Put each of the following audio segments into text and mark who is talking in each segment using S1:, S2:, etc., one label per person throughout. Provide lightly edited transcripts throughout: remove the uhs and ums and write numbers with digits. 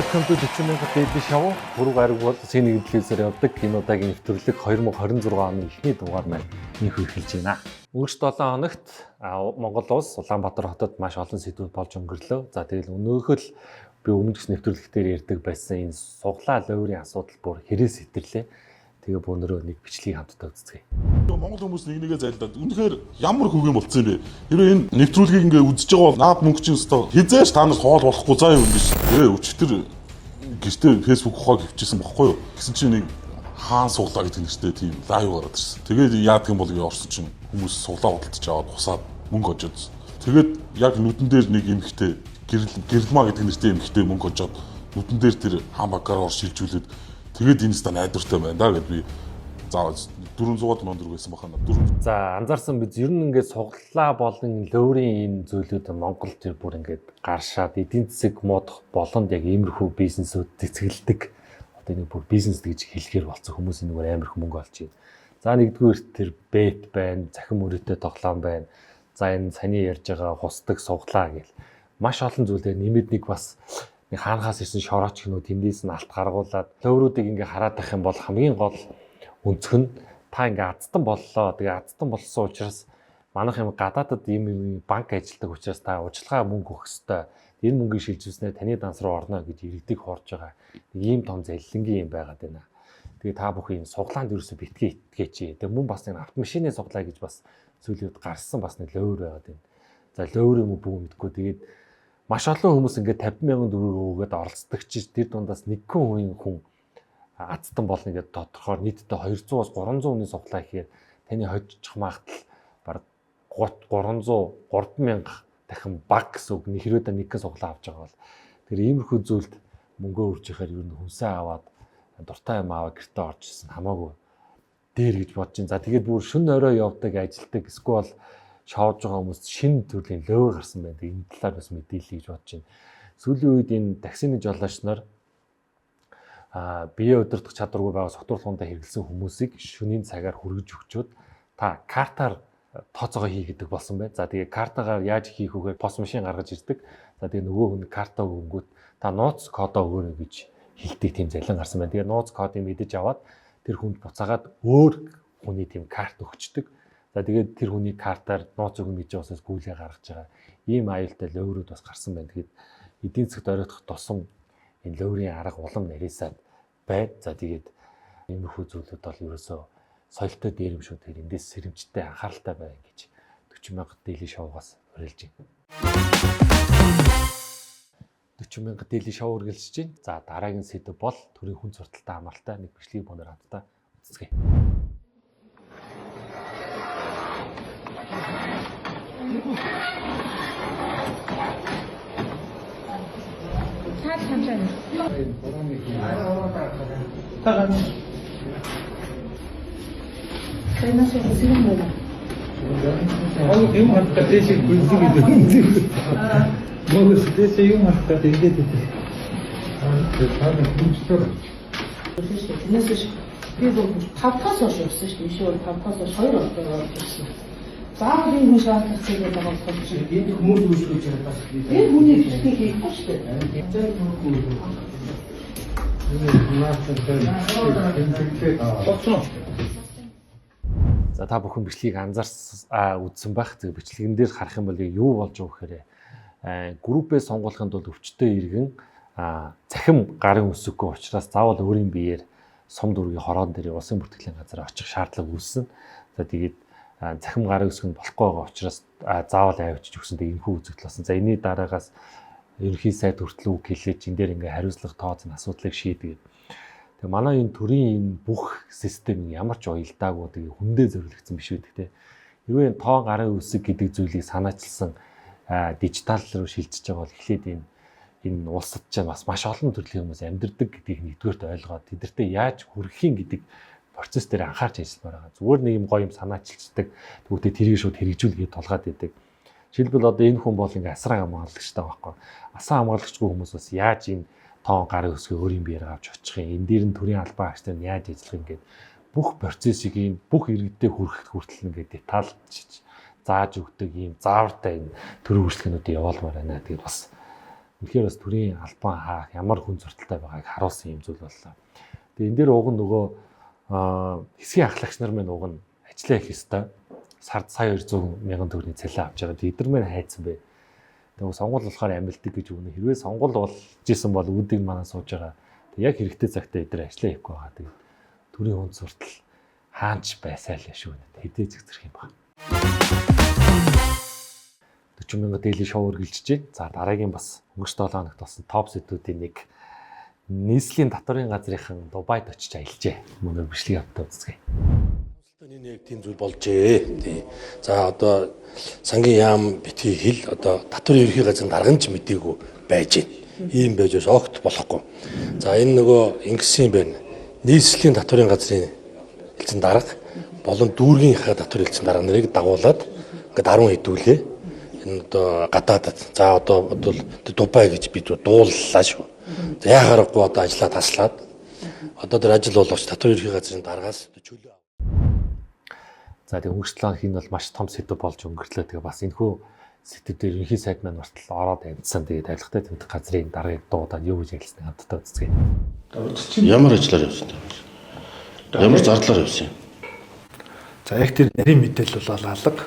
S1: Welcome to 40,000 Daily Show. Түрүү гараг бол сүүний нэвтрүүлгээр явдаг кинодагийн нэвтрүүлэг 2026 оны эхний дугаар маань нөхөр эхэлж байна. Өнгөрч 7 хоногт Монгол улс Улаанбаатар хотод маш олон сэдвүүд болж өнгөрлөө. За тэгэл өнөөхөл би өмнөс нэвтрүүлэгтэр ярьдаг байсан энэ суглаа лойрын асуудал бүр хэрэг сэтэрлээ. Тэгээ бөөнөрөө нэг бичлэгийг хамтдаа үзцгээе.
S2: Монгол хүмүүс нэг нэгэ зайлдаад үнэхээр ямар хөгийн болцсон юм бэ? Хэрвээ энэ нэвтрүүлгийг ингээ үзэж байгаа бол наад мөнгө чинь өстой хизээш танаас хоол болохгүй заа юм биш. Тэгээ өчтөр гэртээ фэйсбүүк хоо гівчихсэн бохгүй юу? Гэсэн чинь нэг хаан суглаа гэдэг нэртэй тийм лайв гараад ирсэн. Тэгээд яадаг юм бол гээ орсон чинь хүмүүс суглаа бодолтож аваад хусаад мөнгө очоод. Тэгээд яг нүдэн дээр нэг эмхтэй гэрэлмаа гэдэг нэртэй эмхтэй мөнгө очоод нүдэн дээр тэр хаан багаар шилжүүлээд тэгээд энэ ста найдвартай байна да гэд би заа 400 мянга төгрөг байсан бахана 4. За
S1: анзаарсан биз ер нь ингээд суглаа болон лойрын энэ зүйлүүд Монгол тэр бүр ингээд гаршаад эдийн засаг модох болонд яг иймэрхүү бизнесүүд цэцгэлдэг. Одоо нэг бүр бизнес гэж хэлэхээр болсон хүмүүс нэг амар их мөнгө олж байна. За нэгдүгээр тэр бет байна, захин мөрөөдөө тоглоом байна. За энэ саний ярьж байгаа хусдаг суглаа гэл маш олон зүйлээр нэмэд нэг бас нэг хаанхаас ирсэн шорооч гинөө тэндээс нь алт гаргуулад лойруудыг ингээ хараад байх юм бол хамгийн гол өнцг нь та ингээ азтан боллоо. Тэгээ азтан болсон учраас манайх юм гадаадад ийм банк ажилтдаг учраас та уучлага мөнгө өгөх ёстой. Энэ мөнгийг шилжүүлснээр таны данс руу орно гэж иргэдэг хоорж байгаа. Нэг ийм том заллингийн юм байгаад байна. Тэгээ та бүхэн юм суглаанд ерөөсө битгий итгэж. Тэгээ мөн бас нэг автомашины суглаа гэж бас зүйлүүд гарсан бас нэг лойр байгаад байна. За лойр юм уу бүгд мэдгүй. Тэгээд маш олон хүмүүс ингээд 50,000 төгрөг өгөөд оролцдог чи тэр дундаас нэгэн хүн азтан болно гэдэг тодорхойр нийтдээ 200-аас 300 хүний суглаа ихээр таны хожих магадл бараг 300,000 дахин баг гэсэн үг. Хэрвээ нэг гэн суглаа авч байгаа бол тэр иймэрхүү зүйлд мөнгөө өрж ихээр ер нь хүнсээ аваад дуртай юм аваа гэртээ орж ирсэн хамаагүй дээр гэж бодож байна. За тэгээд бүр шөнө орой явдаг ажилдаг эсвэл шоож байгаа хүмүүс шинэ төрлийн лойр гарсан байна. Энэ талаар бас мэдээлэл гэж бодож байна. Сүүлийн үед энэ таксины жолооч нар бие удирдах чадваргүй байгаа согтуурлуундаа хэрэглэсэн хүмүүсийг шөнийн цагаар хүргэж өгчөөд та картаар тооцоогоо хий гэдэг болсон байна. За тэгээ картаагаар яаж хийх вэхээр пос машин гаргаж ирдэг. За тэгээ нөгөө хүн картаа өгөнгүүт та нууц кодоо өгөөрэй гэж хэлдэг тийм залин гарсан байна. Тэгээ нууц кодыг мэдэж аваад тэр хүнд буцаагаад өөр хүний тийм карт өгчдөг. За тэгээд тэр хүний картаар нууц өгнө гэж бас гүйлээ гаргаж байгаа. Ийм аюултай лойрууд бас гарсан байна. Тэгээд эдийн засгт оройтох тусам энэ лойрын арга улам нарийсаад байна. За тэгээд иймэрхүү зүйлүүд бол ерөөсөө соёлтой дээр юм шүү. Тэгэхээр эндээс сэрэмжтэй анхааралтай байна гэж 40,000 Daily Show-гаас уриалж байна. 40,000 Daily Show үргэлжлэж байна. За дараагийн сэдв бол төрийн хүн сурталтай хамааралтай нэг бичлэгийг боноор хамтдаа үзцгээе.
S3: Yung harta sih kunci gitu. Bagus deh yung harta gitu.
S4: 그리고 밥퍼서 없을 수 있어요. 밥퍼서 저희로 어떻게 заавал энэ шаардлагатай байгаа болохоор
S3: энэ хүмүүс үүсгэж байгаа бас
S4: энэ хүний хэлхийг хийхгүй шүү дээ.
S1: За та бүхэн бичлэгийг үзсэн байх. Зөв бичлэгэн дээр харах юм бол юу болж байгаа вэхээр группээ сонгуулахын тулд өвчтөе иргэн захим гарын үсэггүй учраас заавал өөрийн биеэр сум дүүргийн хороон дээр улсын бүртгэлийн газар очих шаардлага үүссэн. За тэгээд захим гарын үсэг нь болохгүй байгаа учраас заавал авчиж өгсөнтэй энэхүү үзэгдэл болсон. За энэний дараагаас ерөнхий сайд хүртэл үг хэлээд энэ дээр ингээ хариуцлага тооцсон асуудлыг шийдгээд. Тэгээ манай энэ төрийн энэ бүх систем ямар ч уялдаагүй тэгээ хүндээ зориулагдсан биш үү гэдэг. Хэрвээ тоо гарын үсэг гэдэг зүйлийг санаачилсан дижитал руу шилжиж байгаа бол эхлээд энэ улсад ч бас маш олон төрлийн хүмүүс амьдардаг гэдгийг нэгдүгээрт ойлгоод тэдэртээ яаж хүрэх юм гэдэг процесс дээр анхаарч ажилламаар байгаа. Зүгээр нэг юм гоё юм санаачилчдаг. Тэгвэл тэрийг шууд хэрэгжүүлгээд толгаад идэг. Жишээлбэл одоо энэ хүн бол ингээ асран хамгаалагчтай байхгүй. Асан хамгаалагчгүй хүмүүс бас яаж энэ тоон гарын өсгөө өөрийн биеэр авч очих юм. Энд дээр нь төрийн албан агчтай нь яаж ажиллах юм гээд бүх процессыг энэ бүх иргэдэд хүрэхэд хүртэл ингээ детальчж зааж өгдөг ийм заавартай энэ төрийн үйлчлэгнүүдийг явуулмаар байна. Тэгээд бас үнэхээр бас төрийн албан хаах ямар хүн зурталтай байгааг харуулсан юм зүйл боллоо. Тэгээ энэ дээр уг нь нөгөө хэсгийн ахлагч нар мань уг нь ажиллаа хийх ёстой. Сард сая 200 мянган төгрөгийн цалин авч байгаа. Эдгээр мань хайцсан бэ. Тэгээ сонгуул болохоор амилдаг гэж өгнө. Хэрвээ сонгуул болж исэн бол үүдийг манаа сууж байгаа. Тэг яг хэрэгтэй цагтаа эдгээр ажиллаа хийхгүй байгаа. Тэгээд төрийн хүн зуртал хаанч байсаа л шүү. Хэдээ зэгцэрх юм байна. 40 мянга дээлийн шоу үргэлжжээ. За дараагийн бас өнгөрч 7 хоногт болсон топ сэдвүүдийн нэг нийслэлийн татварын газрынхан Дубайд очиж аялжээ. Мөнөөр бичлэг авдаг үзье.
S5: Энэ яг тийм зүйл болжээ. Тий. За одоо сангийн яам битгий хэл одоо татварын ерхий газрын дарган ч мдээгүй байж байна. Ийм байж бас огт болохгүй. За энэ нөгөө ингэсэн юм байна. Нийслэлийн татварын газрын хэлцэн дарга болон дүүргийнхаа татварын хэлцэн дарга нарыг дагуулад ингээд 10 хэдүүлээ. Энэ одоо гадаадад. За одоо бодвол Дубай гэж бид дууллаа шүү. За яхаарахгүй одоо ажиллаа таслаад одоо тэр ажил болгоч татварын ерхий газрын даргаас чөлөө.
S1: За тэгээ өнгөрчлөө хин бол маш том сэдв болж өнгөрлөө. Тэгээ бас энэхүү сэдвээр ерөнхий сайд маань хүртэл ороод амьдсан. Тэгээ тавилгатай тэмдэг газрын даргаыг дуудаад юу гэж хэлсэн хамтдаа үзье.
S5: Ямар ажиллаар явсан юм бэ? Ямар зардлаар явсан юм?
S6: За яг тэр нарийн мэдээлэл бол алга.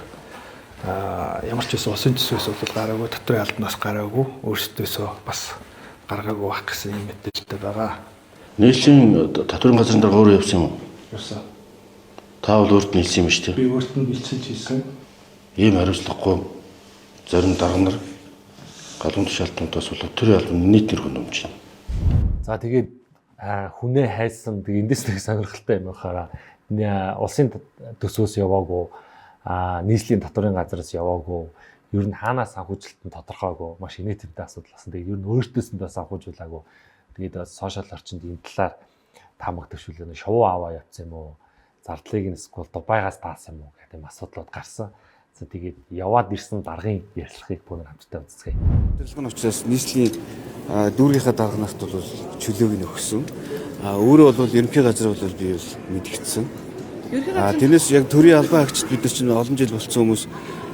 S6: Ямар ч байсан усын төсвөөс бол гараагүй, татварын албанаас гараагүй, өөрсдөөсөө бас гаргаагүй байх гэсэн юм мэдээлэлтэй байгаа.
S5: Нийслэлийн татварын газрын дарга өөрөө явсан юм уу?
S6: Юусан.
S5: Та бол өөрт нь хэлсэн юм шүү дээ.
S6: Би өөрт нь бэлчилж хэлсэн.
S5: Ийм хариуцлагагүй зарим дарга нар галуун тушаалтнуудаас болоод төрийн албаны нийт нэр хүндэмж байна.
S1: За тэгээд хүнээ хайсан тэгээд эндээс нэг сонирхолтой юм байхаараа улсын төсвөөс яваагүй нийслэлийн татварын газраас яваагүй ер нь хаанаас санхүүжилт нь тодорхойгүй маш инээдтэй асуудал болсон. Тэгээд ер нь өөртөөс нь санхүүжүүлаагүй. Тэгээд сошиал орчинд энэ талаар таамагтагшүүлээ шоу аваа явцсан юм уу? Зардлыг нь эсвэл Дубайгаас даасан юм уу гэх юм асуудлууд гарсан. За тэгээд яваад ирсэн даргын ярилцлагыг бүгд хамтдаа үзье.
S7: Тэрлэгэн учраас нийслэлийн дүүргийнхаа дарганаас бол чөлөөг нь өгсөн. Өөрөө бол ерөнхий газар бол би бол мэдгдсэн. Тэрнээс яг төрийн албан агчид бид нар чинь олон жил болсон хүмүүс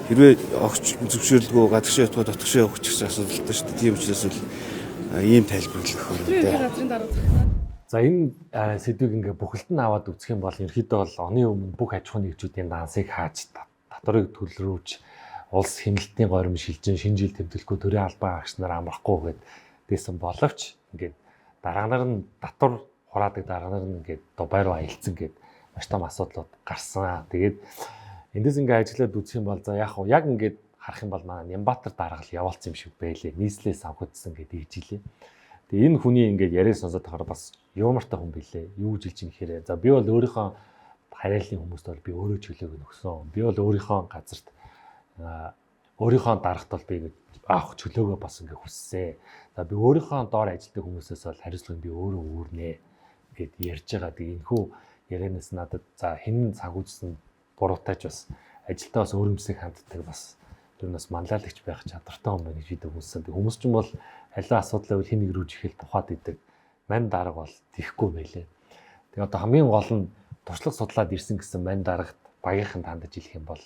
S7: хэрвээ огч зөвшөөрлгүй гадагшаа явах дотгошоо явах ч гэсэн асуудалтай шүү дээ. Тийм учраас л ийм тайлбарлах байна.
S1: За энэ сэдвийг ингээ бүхэлд нь аваад үзэх юм бол ерөөхдөө бол оны өмнө бүх аж ахуйн нэгжүүдийн дансыг хааж татварыг төлрүүлж улс хяналтын горим шилжин шинэ жил тэмдэглэхгүй төрийн албан агч нар амрахгүй гэдээсэн боловч ингээд дарга нар нь татвар хураадаг дарга нар нь ингээд Дубай руу аялцсан гэд маш том асуудлууд гарсан. Тэгээд эндээс ингээ ажиллаад үзэх юм бол за яг ингээд харах юм бол манай Нямбатар дарга л явуулсан юм шиг байлээ. Нийслэлээ санхүүжсэн гэдэг ижилээ. Тэгээ энэ хүний ингээд яриа сонсоод тахаар бас юмартай хүн билээ. Юу гэж хэлж юм гэхээр за би бол өөрийнхөө харааллын хүмүүст бол би өөрөө чөлөөг өгсөн. Би бол өөрийнхөө газарт өөрийнхөө дарагт бол би авах чөлөөгөө бас ингээд хүссэн. За би өөрийнхөө доор ажилладаг хүмүүсээс бол хариуцлагыг би өөрөө үүрнэ гэд ярьж байгаа. Тэгээ энэхүү ярианаас надад за хэн санхүүжсэн буруутайч бас ажилдаа бас өөрөмсөйг ханддаг бас тэр нас манлайлагч байх чадвартай хүн байна гэж бид үзсэн. Хүмүүс ч юм бол халиа асуудлаа хин нэг рүү жихэл тухайд идэг. Мань дарга бол тийхгүй байлээ. Тэгээ одоо хамгийн гол нь туршлага судлаад ирсэн гэсэн мань дарагт багийнхан тандаж хэлэх юм бол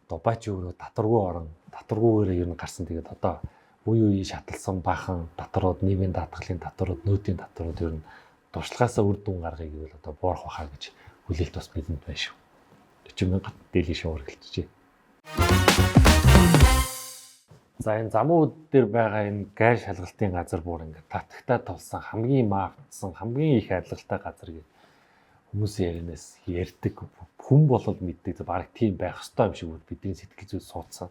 S1: Дубайч өөрөө татваргүй орон татваргүйгээр ер нь гарсан. Тэгээд одоо үе үе шаталсан бахан татварууд, нийгмийн даатгалын татварууд, нөөдийн татварууд ер нь туршлагаасаа үр дүн гаргахыг ивэл одоо боорох байхаа гэж хүлээлт бас бидэнд байна шүү. 40 мянга дээлийн шоу үргэлжжээ. За энэ замууд дээр байгаа энэ гай шалгалтын газар бүр ингээд татагтаа тулсан хамгийн маавтсан хамгийн их алгалтай газар гэж хүмүүсийн ярианаас ярьдаг. Хүн болол мэддэг. Бараг тийм байх ёстой юм шиг бидний сэтгэл зүйд суудсан.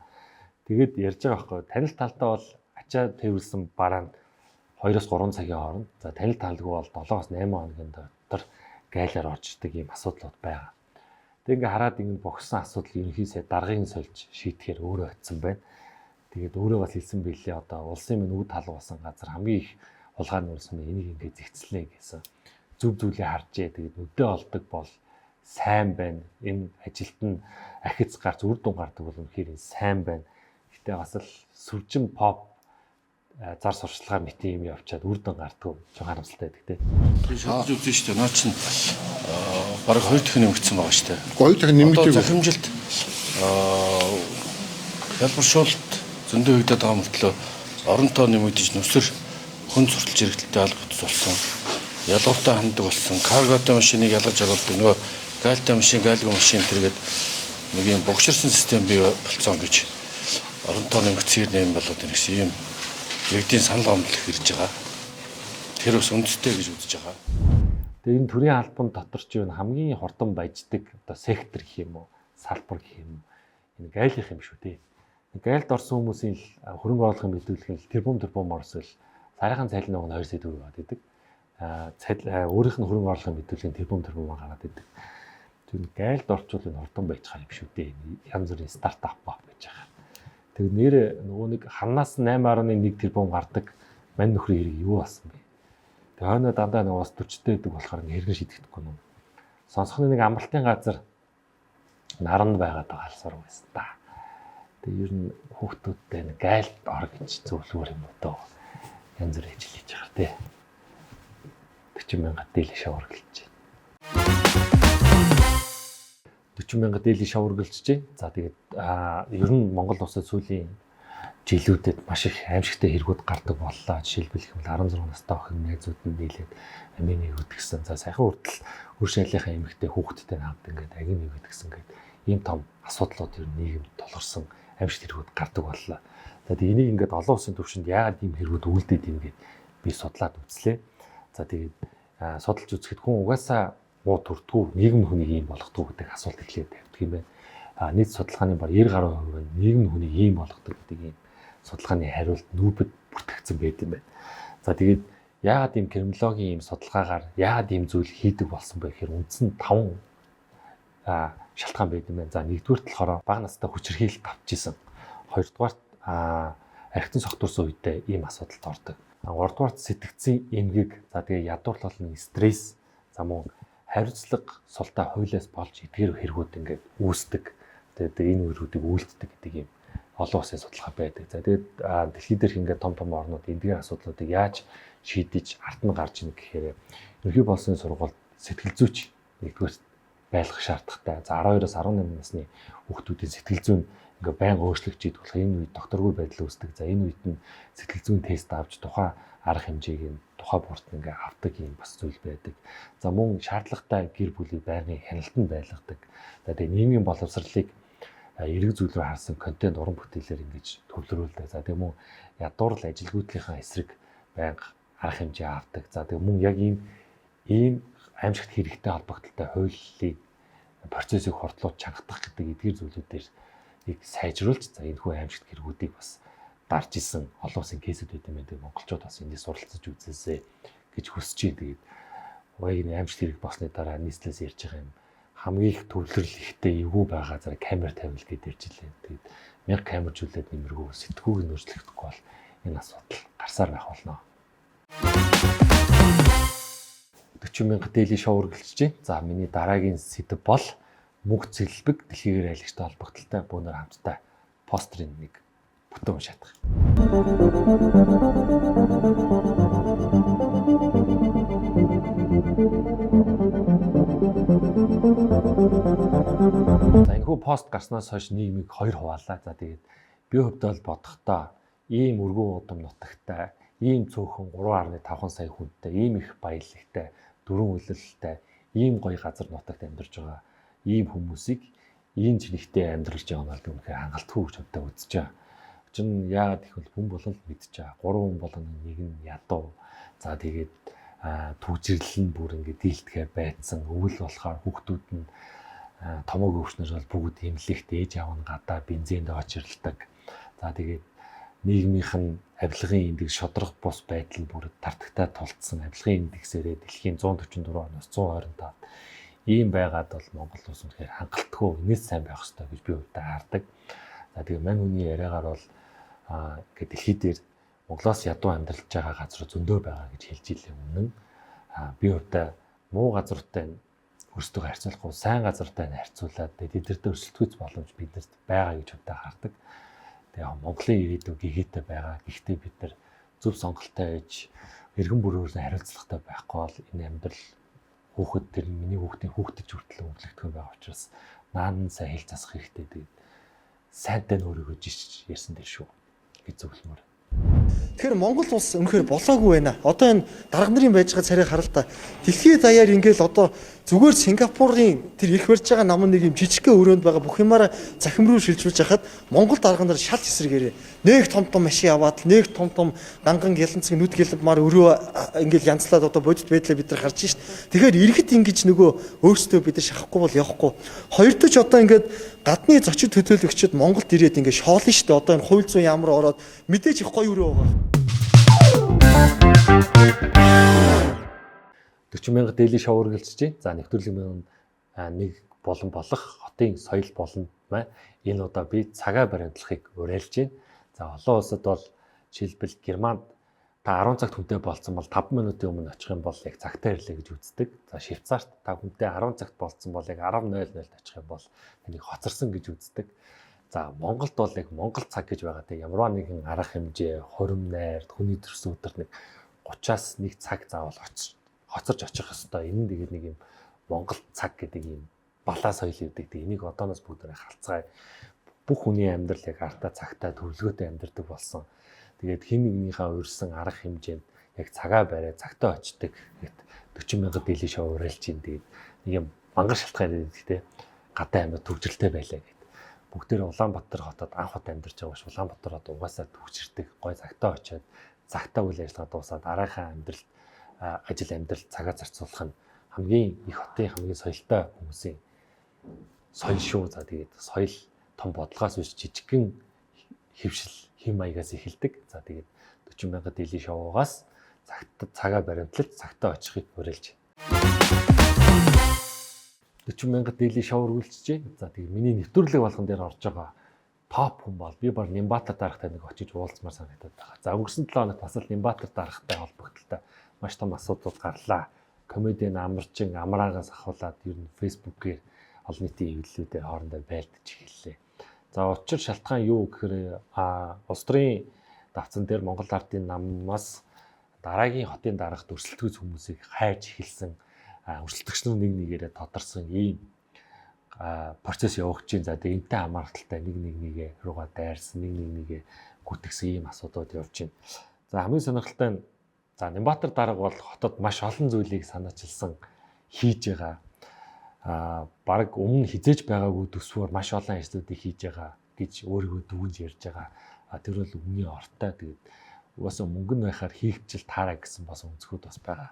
S1: Тэгээд ярьж байгаа байхгүй. Танил талтаа бол ачаа тэрвэлсэн бараанд 2-3 цагийн хооронд. За танил талгүй бол 7-8 хоногийн дотор гайлаар орж ирдэг ийм асуудлууд байгаа. Тэг ингээ хараад ингэ богссон асуудал ерөнхийдөө даргын сольж шийтгэхээр өөрөө очсон байна. Тэгээд өөрөө бас хэлсэн билээ одоо улсын минь үд талуу болсон газар хамгийн их улгааны улсын энийг ингээ зэгцлээ гэсэн зүв зүйлээ харжээ. Тэгээд өдөө олдог бол сайн байна. Энэ ажилт нь ахиц гарч үр дүн гардаг бол үнэхээр сайн байна. Гэтэ бас л сүржин pop зар сурчлагаар мэт юм явчаад үр дүн гардаг ч харамсалтай байдаг тийм.
S5: Шалж үзэн шүү дээ. Наа чинь бараг 2 дахин нэмэгдсэн байгаа шүү дээ.
S8: 2 дахин нэмэгдээ.
S5: Захимжилт ялбаршуулалт зөндөө хөгдөд байгаа мөртлөө
S8: оронтооны мэдээж нүсэр хүн сурталч хэрэглэлтэй албац болсон. Ялгууртай ханддаг болсон. Карготой машиныг ялгаж оруулдаг нөгөө гаалтай машин, гаалгүй машин тэргээд нэг юм богширсан систем бий болцсон гэж оронтооны мөцгөр нэм болоод ирэх юм иргэдийн санал гомдол ирж байгаа. Тэр бас үндэстэй гэж үзэж байгаа.
S1: Тэгээ энэ төрийн албан дотор ч юу хамгийн хурдан баяждаг одоо сектор гэх юм уу, салбар гэх юм. Энэ гайлах юм шүү дээ. Гайлд орсон хүмүүсийн хөрөнгө оруулалтын мэдүүлэх нь тэрбум орсол сарайхан цалин нөгөө 2 сая төгрөг аваад идэг. Өөрийнх нь хөрөнгө оруулалтын мэдүүлэх нь тэрбум гаргаад идэг. Тэр гайлд орчвол энэ хурдан байж байгаа юм шүү дээ. Янз бүрийн стартап байж байгаа. Тэгээ нэр нөгөө нэг ханаас 8.1 тэрбум гардаг мань нөхрийн хэрэг юу болсон бэ? Тэгээ хойно дандаа нэг бас 40-тэй байдаг болохоор хэрэгэн шийдэхгүй юм. Сонсохны нэг амралтын газар наранд байгаад байгаа алсаар байсан та. Тэгээ ер нь хүүхдүүдтэй нэг гайлд ор гэж зөвлөөр юм уу доо. Янз бүр ажил хийж байгаа тий. 40,000 дээли шавар гэлж байна. 40,000 дээли шавар гэлж байна. За тэгээд ер нь Монгол улсад сүүлийн жилүүдэд маш их аимшигтай хэрэгүүд гардаг боллоо. Жишээлбэл 16 настай охин найзууд нь нийлээд амийн нэгүүд гэсэн. За саяхан хүртэл хөр шайлынхаа эмэгтэй хүүхэдтэй навд ингээд агин нэгүүд гэсэн ингээд ийм том асуудлууд ер нь нийгэмд толгорсон аимшигт хэрэгүүд гардаг боллоо. За тэгээд энийг ингээд олон улсын түвшинд яагаад ийм хэрэгүүд үлдээд юм гээд би судлаад үзлээ. За тэгээд судалж үзэхэд хүн угаасаа муу төрдгүү нийгэм хүнийг ийм болгодог гэдэг асуулт эхлээд тавьдаг юм байна. Нийт судалгааны баг 90 гаруй хувь нь нийгэм хүнийг ийм болгодог гэдэг ийм судалгааны хариулт нүүбэд бүртгэгдсэн байт юм байна. За тэгээд яагаад ийм криминологийн ийм судалгаагаар яагаад ийм зүйл хийдэг болсон бэ гэхээр үндсэн 5 шалтгаан байт юм байна. За нэгдүгээрт болохоор бага настай хүчирхийлэл авч исэн. Хоёрдугаарт архитын согтурсан үедээ ийм асуудалд ордог. Гуравдугаарт сэтгцийн эмгэг, за тэгээ ядуурлал нь стресс, за мөн хариуцлага султаа хуулиас болж эдгээр хэрэгүүд ингээд үүсдэг. Тэгээд энэ үерүүдийг үйлддэг гэдэг юм олон улсын судалгаа байдаг. За тэгээд дэлхийд дээрх ингээд том орнууд эдгээр асуудлуудыг яаж шийдэж ард нь гарч ийн гэхээр ерхий болсын сургуульд сэтгэл зүйч нэгдүгээр байлгах шаардлагатай. За 12-оос 18 насны хүүхдүүдийн сэтгэл зүйн ингээ байнга өөрчлөгдөж идэх болох энэ үед докторгүй байдал үүсдэг. За энэ үед нь сэтгэл зүйн тест авч тухайн арга хэмжээг нь тухайн бүрт ингээ авдаг юм бас зүйл байдаг. За мөн шаардлагатай гэр бүлийг байнгын хяналтанд байлгадаг. За тэгээ нийгмийн боловсролыг эрэг зүйл рүү харсан контент уран бүтээлээр ингэж төвлөрүүлдэг. За тэгээ мөн ядуурл ажилгүйдлийнхаа эсрэг байнга арга хэмжээ авдаг. За тэгээ мөн яг ийм аимшигт хэрэгтэй холбогдолтой хуулийн процессыг хордлуулж чангадах гэдэг эдгээр зүйлүүдээр их сайжруулж за энэ хүү аимшигт хэрэгүүдийг бас дарж исэн олон улсын кейсүүд байт юм байдаг. Монголчууд бас эндээс суралцаж үзээсэй гэж хүсэж байна. Тэгээд уяг энэ аимшигт хэрэг болсны дараа нийслэлээс ярьж байгаа юм хамгийн их төвлөрөл ихтэй эвгүй байгаа зэрэг камер тавил гэдээ ирж илээ. Тэгээд 1000 камержуулаад нэмэргүй сэтгүүг нь өөрчлөгдөхгүй бол энэ асуудал гарсаар байх болно. 40,000 дээли шоу үргэлжлэж байна. За миний дараагийн сэдэв бол мөнх цэглэлбэг дэлхийгээр аялагчтай холбогдолтой бүүнээр хамттай постерын нэг бүтэн уншаадах. За энэ хүү пост гарснаас хойш нийгмийг хоёр хуваалаа. За тэгээд би хувьдаа бодохдоо ийм өргөн удам нутагтай, ийм цөөхөн 3.5 сая хүнтэй, ийм их баялагтай, дөрвөн үйлрэлтэй, ийм гоё газар нутагт амьдарч байгаа ийм хүмүүсийг ийм чигтээ амьдралж байгаа нь үнэхээр хангалтгүй гэж боддог үзэж байгаа. Чин яагаад гэвэл хүн бол мэдж байгаа. 3 хүн болгоно нэг нь ядуу. За тэгээд түгжирлэл нь бүр ингээд дийлдэхэ байцсан. Өвөл болохоор хүүхдүүд нь томог өвчнөр бол бүгд имлэгт ээж аав нь гадаа бензинд очирладаг. За тэгээд нийгмийнх нь авилгын индекс шодрох бус байдал нь бүр тартагтай тулцсан. Авилгын индексээрээ дэлхийн 144 оноос 125 ийм байгаад бол Монгол улс үнэхээр хангалтгүй инээс сайн байх хэрэгтэй гэж би өөртөө хардаг. За тэгээ мань хүний яриагаар бол ингээд дэлхий дээр Монголоос ядуу амьдарч байгаа газар зөндөө байгаа гэж хэлж илээ өмнө. Би өөртөө муу газартай өөрсдөө харьцуулахгүй сайн газартай харьцуулаад тэдэртээ өрсөлдөхүйц боломж биднэрт байгаа гэж өөртөө хардаг. Тэгээ Монголын ирээдүй гихээтэй байгаа. Гэхдээ бид нар зөв сонголттой ээж эргэн бүрөөрөөс хариуцлагатай байхгүй бол энэ амьдрал хүүхэд тэр миний хүүхдийн хүүхдэж хүртэл өвлөгдөх байгаа учраас наан сайн хэл засах хэрэгтэй. Тэгээд сайнтай өөрийгөө жиш ярьсан дээр шүү гэж зөвлөмөр.
S9: Тэгэхээр Монгол улс үнэхээр болоогүй байна. Одоо энэ дарга нарын байж байгаа царайг хараа л та. Дэлхийд даяар ингээл одоо зүгээр Сингапурын тэр их барьж байгаа нам нэг юм жижигхэн өрөөнд байгаа бүх юмараа захим руу шилжүүлж хахад Монгол дарга нар шал эсрэгээрээ нэг том машин аваад нэг том ганган гяланцэг нүд гэлбмаар өрөө ингээл янзлаад одоо бодит байдлаа бид нар харж шít. Тэгэхээр иргэд ингэж нөгөө өөрсдөө бид нар шахахгүй бол явахгүй. Хоёрдоо ч одоо ингээд гадны зочид хөтөлөгчид Монголд ирээд ингээд шоолно шít. Одоо энэ хууль зүйн яам руу ороод мэдээж их гоё өрөө байгаа.
S1: 40,000 дээлийн шоу үргэлжлэж байна. За нэвтрүүлгийн нэг болон болох хотын соёл болон энэ удаа би цагаа баримтлахыг уриалж байна. За олон улсад бол жишээлбэл Германд та 10 цагт хүнтэй болцсон бол 5 минутын өмнө очих юм бол яг цагтаа ирлээ гэж үздэг. За Швейцарт та хүнтэй 10 цагт болцсон бол яг 10:00-д очих юм бол тэнийг хоцорсон гэж үздэг. За Монголд бол яг Монгол цаг гэж байгаа те ямар нэгэн арга хэмжээ, хурим найр, хүний төрсөн өдөр нэг 30-аас 1 цаг заавал хоцорж очих хэвээр. Энэ тэгээд нэг юм Монгол цаг гэдэг юм балаа соёл үүдэг. Энийг одооноос бүгдээ халцгаая. Бүх хүний амьдрал яг артаа цагтаа төлөвлөгөөтэй амьдардаг болсон. Тэгээд хин нэгнийхээ урьсан арга хэмжээнд яг цагаа бариад цагтаа очдог. Гэт 40,000 дээлийн шоу уриалж ин. Тэгээд нэг юм мангар шалтгаан гэдэг те гадаа амьд төвжрэлтэй байлаа гэд. Бүгдээр Улаанбаатар хотод анх удаа амьдарч байгаа ш. Улаанбаатар хот угаасаа төвчрдэг. Гой цагтаа очиод цагтаа үйл ажиллагаа дуусаад дараахан ажил амьдрал цагаа зарцуулах нь хамгийн их хотын хамгийн соёлтой хүмүүсийн соёл шүү. За тэгээд соёл том бодлогоос биш жижигхэн хөвшил хэм маягаас эхэлдэг. За тэгээд 40,000 дээлийн шоугаас цагаа баримтлаж цагтаа очихыг уриалж байна. 40,000 дээлийн шоу үргэлжлэж байна. За тэгээд миний нэвтрүүлэг болгон дээр орж байгаа топ хүн бол би баг Нимбатар даргатай нэг очиж уулзмаар санагдаад байгаа. За өнгөрсөн 7 хоногт бас л Нимбатар даргатай холбогдолтой маш том асуудал гарлаа. Комедиан амарчин амраагаас ахуулаад ер нь фэйсбүүкээр олон нийтийн хэвлэлүүдээр хоорондоо байлдаж эхэллээ. За учир шалтгаан юу гэхээр улс төрийн давцан дээр Монгол ардын намаас дараагийн хотын дарагт өрсөлдөгч хүмүүсийг хайж эхэлсэн өрсөлдөгч нар нэг нэгээрээ тодорсон ийм процесс явагдаж байна. За тэгээ энтэй хамааралтай нэг руугаа дайрсан нэг нэгээ гүтгсэн ийм асуудууд явж байна. За хамгийн сонирхолтой нь за Нимбатар дарга бол хотод маш олон зүйлийг санаачилсан хийж байгаа. Бараг өмнө хизээж байгаагүй төсвөр маш олон ажлуудыг хийж байгаа гэж өөрийгөө дүгнж ярьж байгаа. Тэр бол өмнө ортой. Тэгээд угаасаа мөнгө нь байхаар хийгчл таараа гэсэн бас өнцгүүд бас байгаа.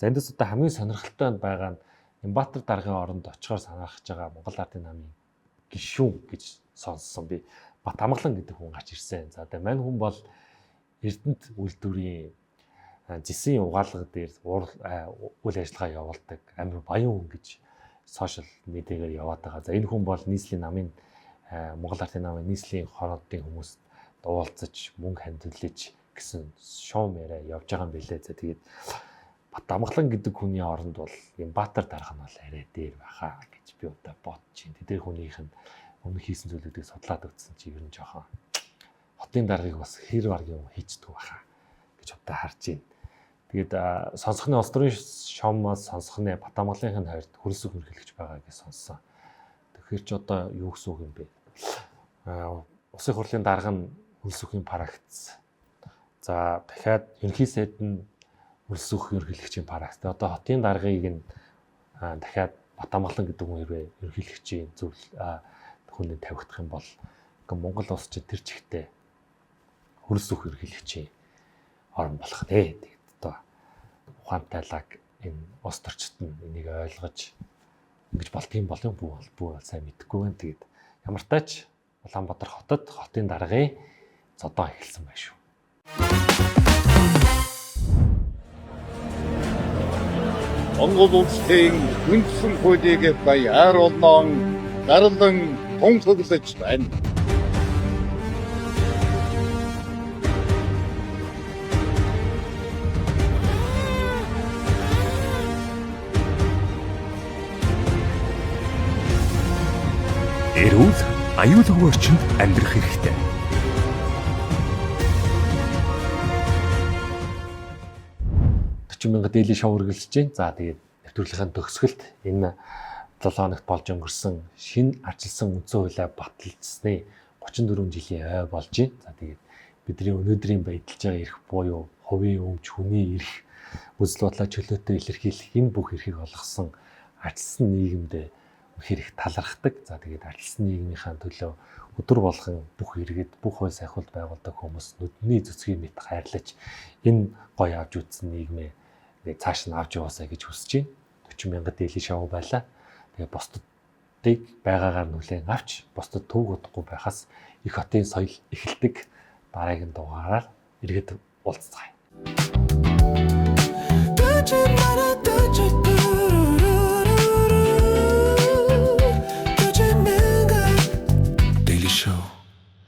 S1: За эндээс одоо хамгийн сонирхолтой нь байгаа нь Нимбатар даргын оронд очихоор санаахж байгаа Монгол ардын намын гишүүн гэж сонссон би. Бат Амгалан гэдэг хүн гарч ирсэн. За одоо мань хүн бол Эрдэнэт үйлдвэрийн зэсийн угаалга дээр үйл ажиллагаа явуулдаг амар баян хүн гэж сошиал медиагаар яваад байгаа. За энэ хүн бол нийслэлийн намын Монгол ардын намын нийслэлийн хороодын хүмүүст уулзаж мөнгө хандварлаж гэсэн шоу мэрэ явж байгаа юм билээ. За тэгээд Бат Амгалан гэдэг хүний оронд бол Нимбатар дарга нь бол арай дээр байхаа гэж би удаа бодож байна. Тэр хүнийх нь өмнө хийсэн зүйлүүдийг судлаад үзсэн чи ер нь жоохон хотын даргыг бас хэр баргийн хийчдэг байхаа гэж удаа харж байна. Тэгээд сонсохны улс төрийн шоумаас сонсохны Бат Амгаланхын хайрт хөрөлсөг хөргөлж байгаа гэж сонссон. Тэгэхээр ч одоо юу гэсэн үг юм бэ? Улсын хурлын дарга нь хөрөлсөгийн парагц. За дахиад ерөнхий сайд нь хөрөлсөг хөргөлөгчийн парагц. Одоо хотын даргыг нь дахиад Бат Амгалан гэдэг хүн хэрвээ ерөнхийлөгчийн хүнд тавигдах юм бол Монгол улс чинь тэр чигтээ хөрөлсөг хөргөлөгчийн орн болох нэ. Ухаантайлаг энэ ус төрчт нь энийг ойлгож ингэж болтгийн болон бүү сайн мэдэхгүй байна. Тэгээд ямар тач Улаанбаатар хотод хотын даргын зодоо эхэлсэн байна шүү.
S10: Монгол улсын үндсэн хуулийг баяр олнон гарлан тунхаглаж байна.
S11: Эрүүл аюулгүй орчинд амьдрах хэрэгтэй.
S1: $40,000 дээлийн шоу үргэлжлэж байна. За тэгээд нэвтрүүлгийн төгсгөлд энэ 7 хоногт болж өнгөрсөн шинэ арчилсан үндсэн хуулиа баталжсны 34 жилийн ой болж байна. За тэгээд бидний өнөөдрийн байдалж байгаа эрх буюу хувийн өмч, хүний эрх, үзэл бодлоо чөлөөтэй илэрхийлэх энэ бүх эрхийг олгосон ажилсан нийгэмд үнэхээр их талархдаг. За тэгээд ажилсан нийгмийнхаа төлөө өдөр болгон бүх иргэд, бүх хууль сайхвалд байгуулдаг хүмүүс нүдний зүцгийн мэт хайрлаж энэ гоё авч үзсэн нийгмээ тэгээд цааш нь авч яваасаа гэж хүсэж байна. 40,000 дээлийн шоу байлаа. Тэгээд бусдыг байгаагаар нүлээн авч бусдад төвөг удахгүй байхаас их хотын соёл эхэлдэг дараагийн дугаараар иргэд уулзцгаая.